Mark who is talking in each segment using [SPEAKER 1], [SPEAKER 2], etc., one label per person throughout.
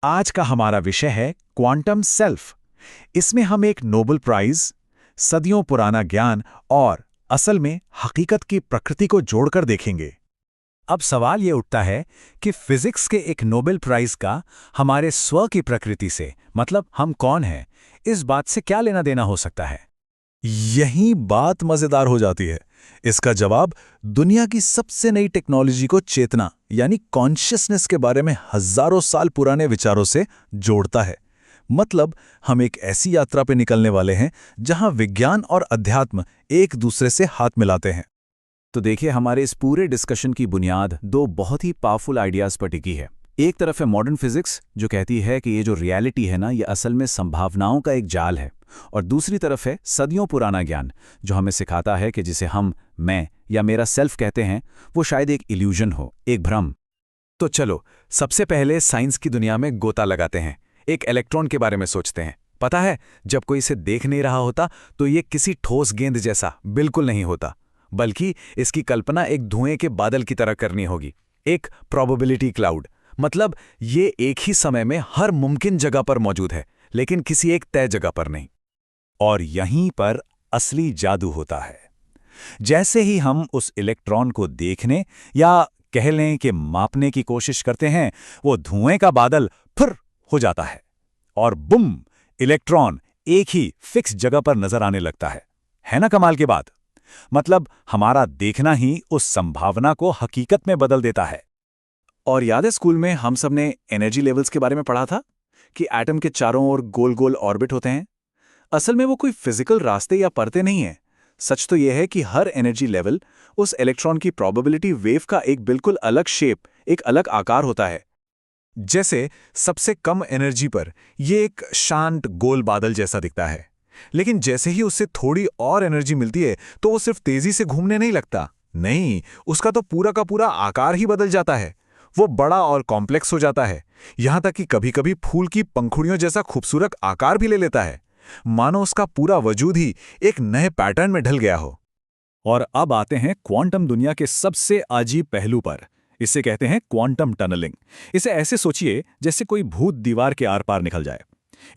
[SPEAKER 1] आज का हमारा विषय है क्वांटम सेल्फ। इसमें हम एक नोबेल प्राइज, सदियों पुराना ज्ञान और असल में हकीकत की प्रकृति को जोड़कर देखेंगे। अब सवाल ये उठता है कि फिजिक्स के एक नोबेल प्राइज का हमारे स्व की प्रकृति से, मतलब हम कौन हैं, इस बात से क्या लेना देना हो सकता है। यही बात मजेदार हो जाती है। इसका जवाब दुनिया की सबसे नई टेक्नोलॉजी को चेतना यानी कॉन्शियसनेस के बारे में हजारों साल पुराने विचारों से जोड़ता है। मतलब हम एक ऐसी यात्रा पे निकलने वाले हैं जहां विज्ञान और अध्यात्म एक दूसरे से हाथ मिलाते हैं। तो देखिए, हमारे इस पूरे डिस्कशन की बुनियाद दो बहुत ही पावरफुल आइडियाज पर टिकी है। एक तरफ है मॉडर्न फिजिक्स, जो कहती है कि ये जो रियलिटी है ना, ये असल में संभावनाओं का एक जाल है। और दूसरी तरफ है सदियों पुराना ज्ञान, जो हमें सिखाता है कि जिसे हम मैं या मेरा सेल्फ कहते हैं, वो शायद एक इल्यूजन हो, एक भ्रम। तो चलो सबसे पहले साइंस की दुनिया में गोता लगाते हैं। एक इलेक्ट्रॉन के बारे में सोचते हैं। पता है, जब कोई इसे देख नहीं रहा होता तो ये किसी ठोस गेंद जैसा बिल्कुल नहीं होता, बल्कि इसकी कल्पना एक धुएं के बादल की तरह करनी होगी, एक प्रोबेबिलिटी क्लाउड। मतलब ये एक ही समय में हर मुमकिन जगह पर मौजूद है, लेकिन किसी एक तय जगह पर नहीं। और यहीं पर असली जादू होता है। जैसे ही हम उस इलेक्ट्रॉन को देखने या कह लें कि मापने की कोशिश करते हैं, वो धुएं का बादल फुर हो जाता है और बुम, इलेक्ट्रॉन एक ही फिक्स जगह पर नजर आने लगता है ना कमाल की बात। मतलब हमारा देखना ही उस संभावना को हकीकत में बदल देता है। और याद है, स्कूल में हम सब ने एनर्जी लेवल्स के बारे में पढ़ा था कि एटम के चारों ओर गोल गोल ऑर्बिट होते हैं। असल में वो कोई फिजिकल रास्ते या परतें नहीं है। सच तो यह है कि हर एनर्जी लेवल उस इलेक्ट्रॉन की प्रोबेबिलिटी वेव का एक बिल्कुल अलग शेप, एक अलग आकार होता है। जैसे सबसे कम एनर्जी पर यह एक शांत गोल बादल जैसा दिखता है, लेकिन जैसे ही उससे थोड़ी और एनर्जी मिलती है तो वो सिर्फ तेजी से घूमने नहीं लगता। नहीं, उसका तो पूरा का पूरा आकार ही बदल जाता है। वो बड़ा और कॉम्प्लेक्स हो जाता है, यहां तक कि कभी-कभी फूल की पंखुड़ियों जैसा खूबसूरत आकार भी ले लेता है, मानो उसका पूरा वजूद ही एक नए पैटर्न में ढल गया हो। और अब आते हैं क्वांटम दुनिया के सबसे अजीब पहलू पर। इसे कहते हैं क्वांटम टनलिंग। इसे ऐसे सोचिए जैसे कोई भूत दीवार के आर पार निकल जाए।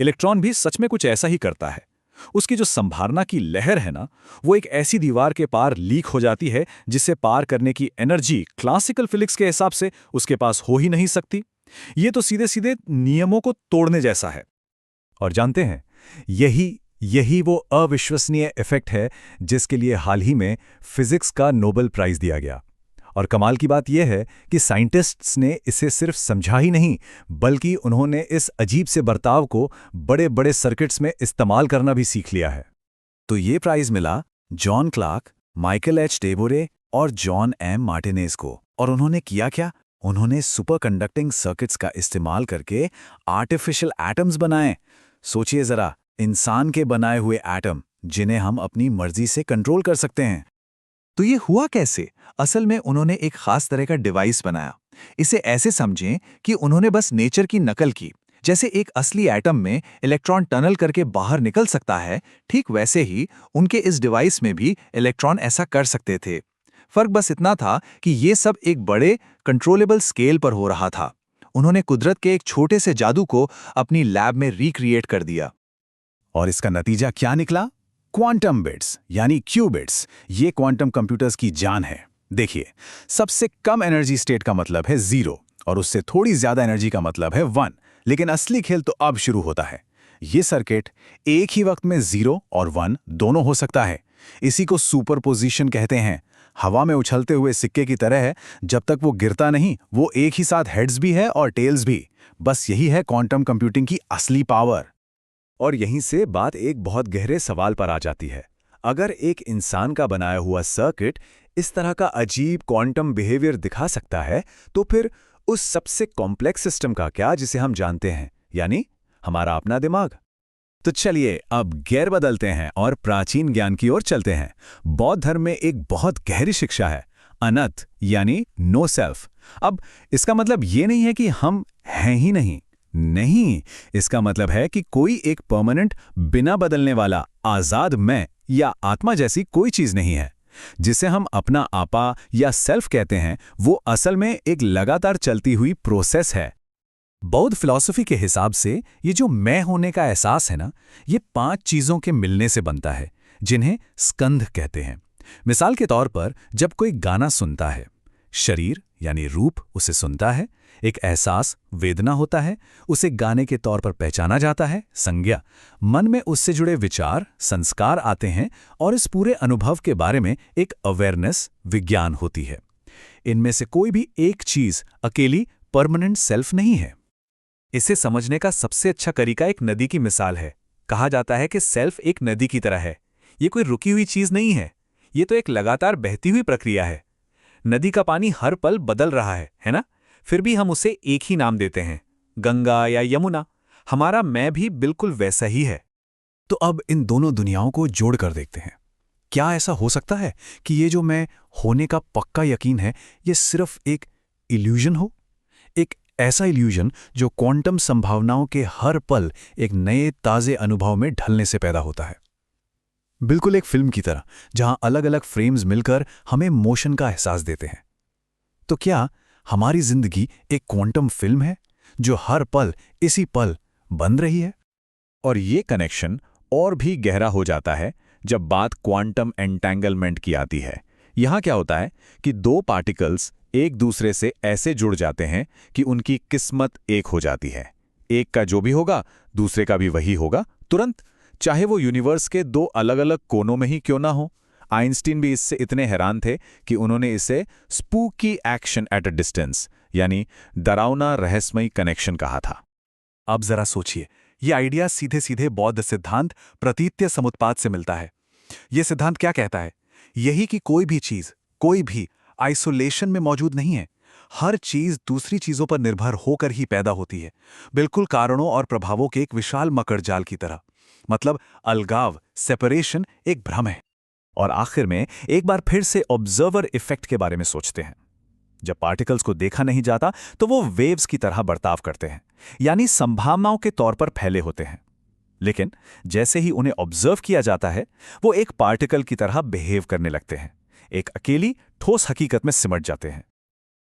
[SPEAKER 1] इलेक्ट्रॉन भी सच में कुछ ऐसा ही करता है। उसकी जो संभावना की लहर है ना, वो एक ऐसी दीवार के पार लीक हो जाती है जिसे पार करने की एनर्जी क्लासिकल फिजिक्स के हिसाब से उसके पास हो ही नहीं सकती। ये तो सीधे सीधे नियमों को तोड़ने जैसा है। और जानते हैं, यही वो अविश्वसनीय इफेक्ट है जिसके लिए हाल ही में फिजिक्स का नोबेल प्राइज दिया गया। और कमाल की बात यह है कि साइंटिस्ट्स ने इसे सिर्फ समझा ही नहीं, बल्कि उन्होंने इस अजीब से बर्ताव को बड़े बड़े सर्किट्स में इस्तेमाल करना भी सीख लिया है। तो ये प्राइज मिला जॉन क्लार्क, माइकल एच टेबोरे और जॉन एम मार्टिनेज को। और उन्होंने किया क्या? उन्होंने सुपर कंडक्टिंग सर्किट्स का इस्तेमाल करके आर्टिफिशियल एटम्स बनाए। सोचिए जरा, इंसान के बनाए हुए एटम जिन्हें हम अपनी मर्जी से कंट्रोल कर सकते हैं। तो ये हुआ कैसे? असल में उन्होंने एक खास तरह का डिवाइस बनाया। इसे ऐसे समझें कि उन्होंने बस नेचर की नकल की। जैसे एक असली एटम में इलेक्ट्रॉन टनल करके बाहर निकल सकता है, ठीक वैसे ही उनके इस डिवाइस में भी इलेक्ट्रॉन ऐसा कर सकते थे। फर्क बस इतना था कि ये सब एक बड़े कंट्रोलेबल स्केल पर हो रहा था। उन्होंने कुदरत के एक छोटे से जादू को अपनी लैब में रिक्रिएट कर दिया। और इसका नतीजा क्या निकला? क्वांटम बिट्स यानी क्यूबिट्स। ये क्वांटम कंप्यूटर्स की जान है। देखिए, सबसे कम एनर्जी स्टेट का मतलब है 0 और उससे थोड़ी ज्यादा एनर्जी का मतलब है 1। लेकिन असली खेल तो अब शुरू होता है। ये सर्किट एक ही वक्त में 0 और 1 दोनों हो सकता है। इसी को सुपरपोजिशन कहते हैं। हवा में उछलते हुए सिक्के की तरह है, जब तक वो गिरता नहीं, वो एक ही साथ हेड्स भी है और टेल्स भी। बस यही है क्वांटम कंप्यूटिंग की असली पावर। और यहीं से बात एक बहुत गहरे सवाल पर आ जाती है। अगर एक इंसान का बनाया हुआ सर्किट इस तरह का अजीब क्वांटम बिहेवियर दिखा सकता है, तो फिर उस सबसे कॉम्प्लेक्स सिस्टम का क्या जिसे हम जानते हैं, यानी हमारा अपना दिमाग। तो चलिए अब गियर बदलते हैं और प्राचीन ज्ञान की ओर चलते हैं। बौद्ध धर्म में एक बहुत गहरी शिक्षा है, अनत यानी नो सेल्फ। अब इसका मतलब ये नहीं है कि हम हैं ही नहीं, इसका मतलब है कि कोई एक परमानेंट, बिना बदलने वाला आजाद मैं या आत्मा जैसी कोई चीज नहीं है। जिसे हम अपना आपा या सेल्फ कहते हैं, वो असल में एक लगातार चलती हुई प्रोसेस है। बौद्ध फिलॉसफी के हिसाब से ये जो मैं होने का एहसास है ना, ये 5 चीजों के मिलने से बनता है, जिन्हें स्कंध कहते हैं। मिसाल के तौर पर जब कोई गाना सुनता है, शरीर यानी रूप उसे सुनता है, एक एहसास वेदना होता है, उसे गाने के तौर पर पहचाना जाता है, संज्ञा, मन में उससे जुड़े विचार संस्कार आते हैं और इस पूरे अनुभव के बारे में एक अवेयरनेस विज्ञान होती है। इनमें से कोई भी एक चीज अकेली परमानेंट सेल्फ नहीं है। इसे समझने का सबसे अच्छा तरीका एक नदी की मिसाल है। कहा जाता है कि सेल्फ एक नदी की तरह है। ये कोई रुकी हुई चीज नहीं है, ये तो एक लगातार बहती हुई प्रक्रिया है। नदी का पानी हर पल बदल रहा है ना? फिर भी हम उसे एक ही नाम देते हैं, गंगा या यमुना। हमारा मैं भी बिल्कुल वैसा ही है। तो अब इन दोनों दुनियाओं को जोड़ कर देखते हैं। क्या ऐसा हो सकता है कि ये जो मैं होने का पक्का यकीन है, ये सिर्फ एक इल्यूजन हो? एक ऐसा इल्यूजन जो क्वांटम संभावनाओं के हर पल एक नए ताजे अनुभव में ढलने से पैदा होता है। बिल्कुल एक फिल्म की तरह, जहां अलग अलग फ्रेम्स मिलकर हमें मोशन का एहसास देते हैं। तो क्या हमारी जिंदगी एक क्वांटम फिल्म है जो हर पल इसी पल बन रही है? और ये कनेक्शन और भी गहरा हो जाता है जब बात क्वांटम एंटेंगलमेंट की आती है। यहां क्या होता है कि दो पार्टिकल्स एक दूसरे से ऐसे जुड़ जाते हैं कि उनकी किस्मत एक हो जाती है। एक का जो भी होगा दूसरे का भी वही होगा तुरंत, चाहे वो यूनिवर्स के दो अलग अलग कोनों में ही क्यों ना हो। आइंस्टीन भी इससे इतने हैरान थे कि उन्होंने इसे spooky action at a distance, यानी डरावना रहस्यमयी कनेक्शन कहा था। अब जरा सोचिए, ये आइडिया सीधे सीधे बौद्ध सिद्धांत प्रतीत्य समुत्पाद से मिलता है। ये सिद्धांत क्या कहता है? यही कि कोई भी चीज, कोई भी आइसोलेशन में मौजूद नहीं है। हर चीज दूसरी चीजों पर निर्भर होकर ही पैदा होती है, बिल्कुल कारणों और प्रभावों के एक विशाल मकड़जाल की तरह। मतलब अलगाव, सेपरेशन एक भ्रम है। और आखिर में एक बार फिर से ऑब्जर्वर इफेक्ट के बारे में सोचते हैं। जब पार्टिकल्स को देखा नहीं जाता तो वो वेव्स की तरह बर्ताव करते हैं, यानी संभावनाओं के तौर पर फैले होते हैं। लेकिन जैसे ही उन्हें ऑब्जर्व किया जाता है, वो एक पार्टिकल की तरह बिहेव करने लगते हैं, एक अकेली ठोस हकीकत में सिमट जाते हैं।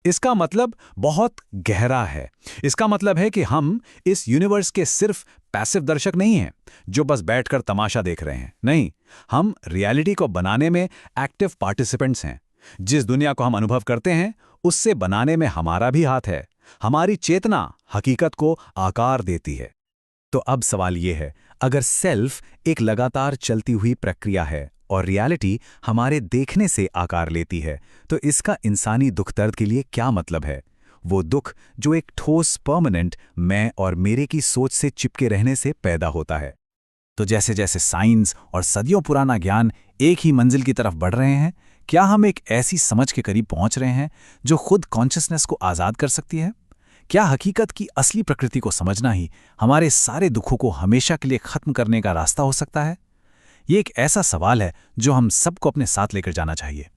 [SPEAKER 1] इसका मतलब बहुत गहरा है। इसका मतलब है कि हम इस यूनिवर्स के सिर्फ पैसिव दर्शक नहीं हैं जो बस बैठकर तमाशा देख रहे हैं। नहीं, हम रियलिटी को बनाने में एक्टिव पार्टिसिपेंट्स हैं। जिस दुनिया को हम अनुभव करते हैं उससे बनाने में हमारा भी हाथ है। हमारी चेतना हकीकत को आकार देती है। तो अब सवाल यह है, अगर सेल्फ एक लगातार चलती हुई प्रक्रिया है और रियलिटी हमारे देखने से आकार लेती है, तो इसका इंसानी दुख दर्द के लिए क्या मतलब है? वो दुख जो एक ठोस परमानेंट मैं और मेरे की सोच से चिपके रहने से पैदा होता है। तो जैसे जैसे साइंस और सदियों पुराना ज्ञान एक ही मंजिल की तरफ बढ़ रहे हैं, क्या हम एक ऐसी समझ के करीब पहुंच रहे हैं जो खुद कॉन्शियसनेस को आज़ाद कर सकती है? क्या हकीकत की असली प्रकृति को समझना ही हमारे सारे दुखों को हमेशा के लिए खत्म करने का रास्ता हो सकता है? ये एक ऐसा सवाल है जो हम सबको अपने साथ लेकर जाना चाहिए।